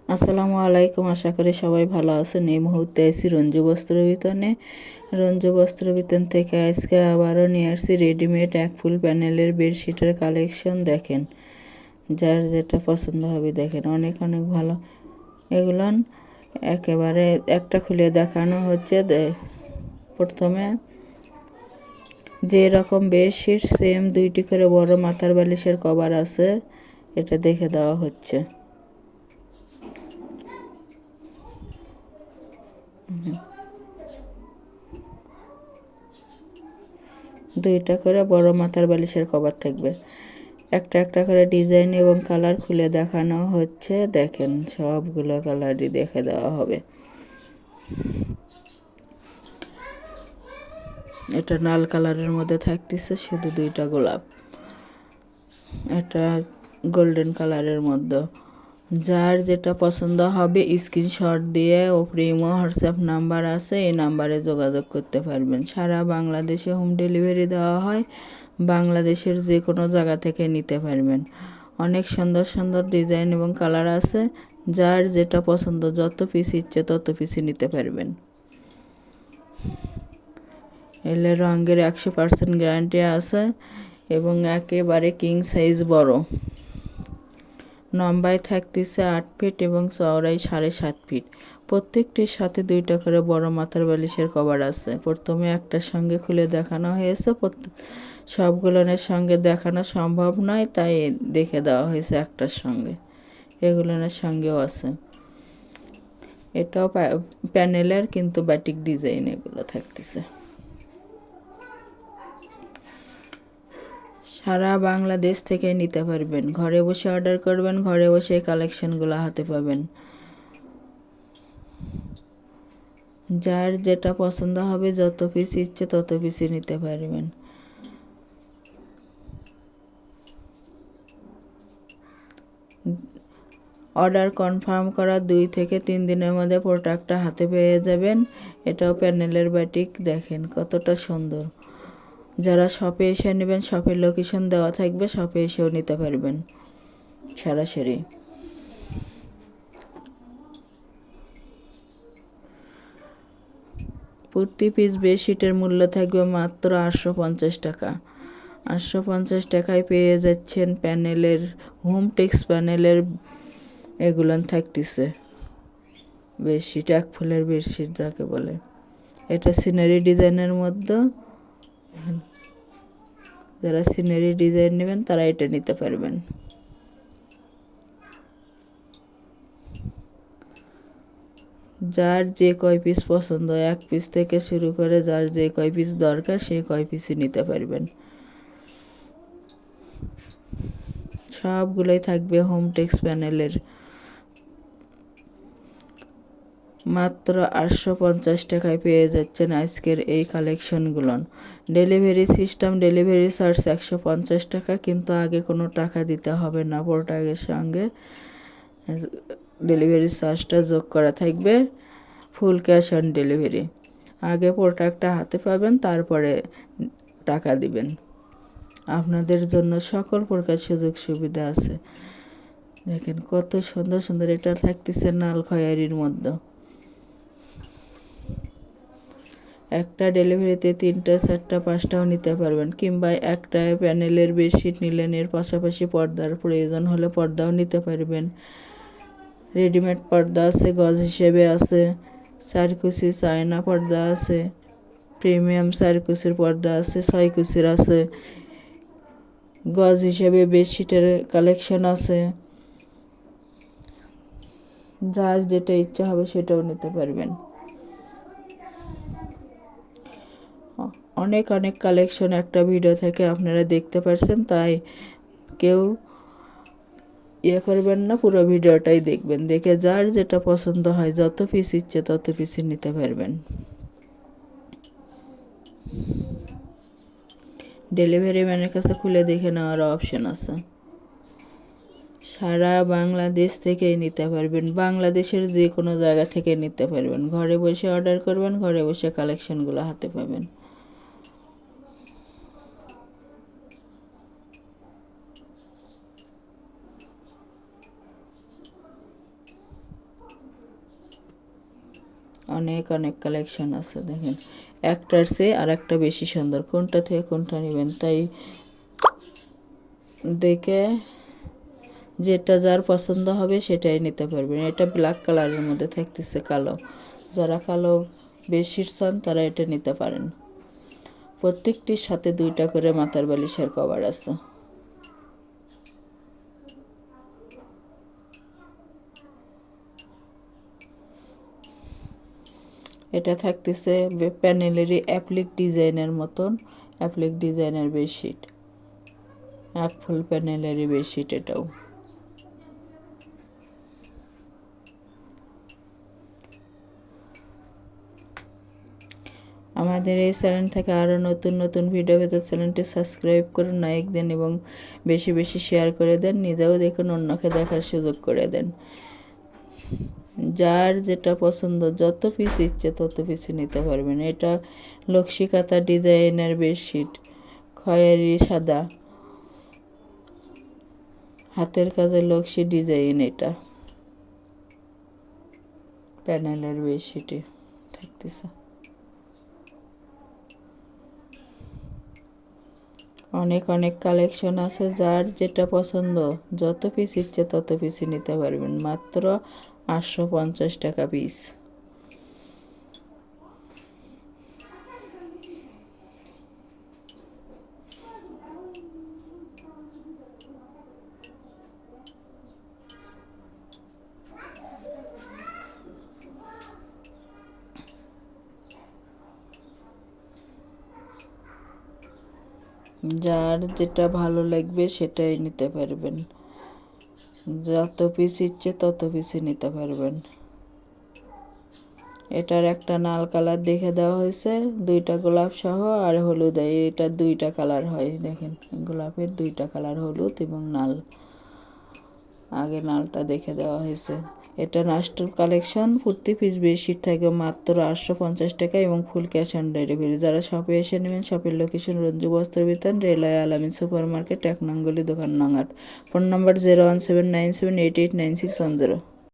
আসসালামু আলাইকুম, আশা করি সবাই ভালো আছেন। এই মুহূর্তে আছি রঞ্জু বস্ত্র বিতানে। রঞ্জু বস্ত্র বিতান থেকে আজকে আবারও নিয়ে আসছি রেডিমেড এক ফুল প্যানেলের বেডশিটের কালেকশন। দেখেন, যার যেটা পছন্দ হবে দেখেন, অনেক অনেক ভালো। এগুলো একেবারে একটা খুলে দেখানো হচ্ছে। প্রথমে যে রকম বেডশিট সেম দুইটি করে বড় মাথার বালিশের কভার আছে, এটা দেখে দেওয়া হচ্ছে। দুইটা করে বড় মাথার বালিশের কভার থাকবে। একটা একটা করে ডিজাইন এবং কালার খুলে দেখানো হচ্ছে। দেখেন, সবগুলো কালারই দেখে দেওয়া হবে। এটা লাল কালারের মধ্যে থাকতেছে শুধু দুইটা গোলাপ, এটা গোল্ডেন কালারের মধ্যে। যার যেটা পছন্দ হবে স্ক্রিনশট দিয়ে ওপরে ইমো হোয়াটসঅ্যাপ নাম্বার আছে, এই নাম্বারে যোগাযোগ করতে পারবেন। সারা বাংলাদেশে হোম ডেলিভারি দেওয়া হয়, বাংলাদেশের যে কোনো জায়গা থেকে নিতে পারবেন। অনেক সুন্দর সুন্দর ডিজাইন এবং কালার আছে, যার যেটা পছন্দ যত পিস ইচ্ছে তত পিসই নিতে পারবেন। এলে রঙের 100% গ্যারান্টি আছে এবং একেবারে কিং সাইজ বড়। লম্বায় থাকতেছে 8 ফিট এবং চওড়াই 7.5 ফিট। প্রত্যেকটির সাথে দুইটা করে বড় মাথার বালিশের কভার আছে। প্রথমে একটার সঙ্গে খুলে দেখানো হয়েছে, সবগুলোনের সঙ্গে দেখানো সম্ভব নয়, তাই দেখে দেওয়া হয়েছে একটার সঙ্গে। এগুলোনের সঙ্গেও আছে। এটাও প্যানেলের, কিন্তু ব্যাটিক ডিজাইন এগুলো থাকতেছে। সারা বাংলাদেশ থেকে নিতে পারবেন। ঘরে বসে অর্ডার করবেন, ঘরে বসে কালেকশনগুলো হাতে পাবেন। যার যেটা পছন্দ হবে যত পিস ইচ্ছে তত পিসই নিতে পারবেন। অর্ডার কনফার্ম করা 2 থেকে 3 দিনের মধ্যে প্রোডাক্টটা হাতে পেয়ে যাবেন। এটাও প্যানেলের ব্যাটিক, দেখেন কতটা সুন্দর। যারা শপে এসে নেবেন, শপের লোকেশন দেওয়া থাকবে, শপে এসেও নিতে পারবেন সরাসরি। প্রতি পিস বেডশিটের মূল্য থাকবে মাত্র 850 টাকা। 850 টাকায় পেয়ে যাচ্ছেন প্যানেলের, হোম টেক্স প্যানেলের এগুলান থাকতেছে বেডশিট, এক ফুলের বেডশিট যাকে বলে। এটা সিনারি ডিজাইনের মধ্যে। যারা সিনারি ডিজাইন নেবেন তারা এটা নিতে পারবেন। যার যে কয় পিস পছন্দ, 1 পিস থেকে শুরু করে যার যে কয় পিস দরকার সে কয় পিসই নিতে পারবেন। সবগুলোই থাকবে হোম টেক্স প্যানেলের। মাত্র 850 টাকায় পেয়ে যাচ্ছেন আজকের এই কালেকশনগুলো। ডেলিভারি সিস্টেম, ডেলিভারি চার্জ 150 টাকা, কিন্তু আগে কোনো টাকা দিতে হবে না। প্রোডাক্টের সঙ্গে ডেলিভারি চার্জটা যোগ করা থাকবে। Full cash on delivery. আগে প্রোডাক্টটা হাতে পাবেন, তারপরে টাকা দিবেন। আপনাদের জন্য সকল প্রকার সুযোগ সুবিধা আছে। দেখেন কত সুন্দর সুন্দর। এটা থাকতেছে লাল খয়েরির মধ্যে। একটা ডেলিভারিতে 3টা 4টা 5টাও নিতে পারবেন, কিংবা একটা প্যানেলের বেডশিট নিলেন, এর পাশাপাশি পর্দার প্রয়োজন হলে পর্দাও নিতে পারবেন। রেডিমেড পর্দা আছে, গজ হিসেবে আছে, 4 কুচি চায়না পর্দা আছে, প্রিমিয়াম 4 কুচির পর্দা আছে, 6 কুচির আছে, গজ হিসেবে বেডশিটের কালেকশন আছে। যার যেটা ইচ্ছা হবে সেটাও নিতে পারবেন। অনেক অনেক কালেকশন একটা ভিডিও থেকে আপনারা দেখতে পারছেন, তাই কেউ করবেন না, পুরো ভিডিওটাই দেখবেন। দেখে যার যেটা পছন্দ হয় যত পিস ইচ্ছে তত পিসই নিতে পারবেন। ডেলিভারি ম্যানের কাছে খুলে দেখে নেওয়ার অপশন আছে। সারা বাংলাদেশ থেকেই নিতে পারবেন, বাংলাদেশের যে কোনো জায়গা থেকে নিতে পারবেন। ঘরে বসে অর্ডার করবেন, ঘরে বসে কালেকশনগুলো হাতে পাবেন। অনেক অনেক কালেকশন আছে দেখেন, একটার চেয়ে আর একটা বেশি সুন্দর, কোনটা থেকে কোনটা নেবেন তাই দেখে যেটা যার পছন্দ হবে সেটাই নিতে পারবেন। এটা ব্ল্যাক কালারের মধ্যে থাকতেছে কালো, যারা কালো বেডশিট চান তারা এটা নিতে পারেন। প্রত্যেকটির সাথে 2টা করে মাথার বালিশের কভার আছে। এটা থাকতেছে প্যানেলেরই অ্যাপ্লিক ডিজাইনের মতন, অ্যাপ্লিক ডিজাইনের বেডশিট, এক ফুল প্যানেলেরই বেডশিট এটাও। আমাদের এই চ্যানেল থেকে আরও নতুন নতুন ভিডিও পেতে চ্যানেলটি সাবস্ক্রাইব করুন, লাইক দেন এবং বেশি বেশি শেয়ার করে দেন, নিজেও দেখুন, অন্যকে দেখার সুযোগ করে দেন। যার যেটা পছন্দ, যত পিস ইচ্ছে তত পিসই নিতে পারবেন। এটা লক্ষ্মীকাতা ডিজাইনের বেডশিট, খয়েরি সাদা, হাতের কাজে লক্ষ্মী ডিজাইন, এটা প্যানেলের বেডশিটে থাকতেছে। অনেক অনেক কালেকশন আছে, যার যেটা পছন্দ যত পিস ইচ্ছে তত পিসই নিতে পারবেন, মাত্র 850 টাকা পিস। যার যেটা ভালো লাগবে সেটাই নিতে পারবেন, যত পিস ইচ্ছে তত পিসই নিতে পারবেন। এটার একটা লাল কালার দেখে দেওয়া হয়েছে, 2টা গোলাপ সহ আর হলুদ, এটা 2টা কালার হয় দেখেন, গোলাপের 2টা কালার, হলুদ এবং লাল। আগে লালটা দেখে দেওয়া হয়েছে। এটা লাস্ট কালেকশন, প্রতি পিস বেডশিট থাকে মাত্র 850 টাকা এবং ফুল ক্যাশ অন ডেলিভারি। যারা শপে এসে নেবেন, শপের লোকেশন রঞ্জু বস্ত্র বিতান, রেলওয়ে আলামিন সুপার মার্কেট, 1 নং গলি, দোকান নং 8। Phone number 01797889610।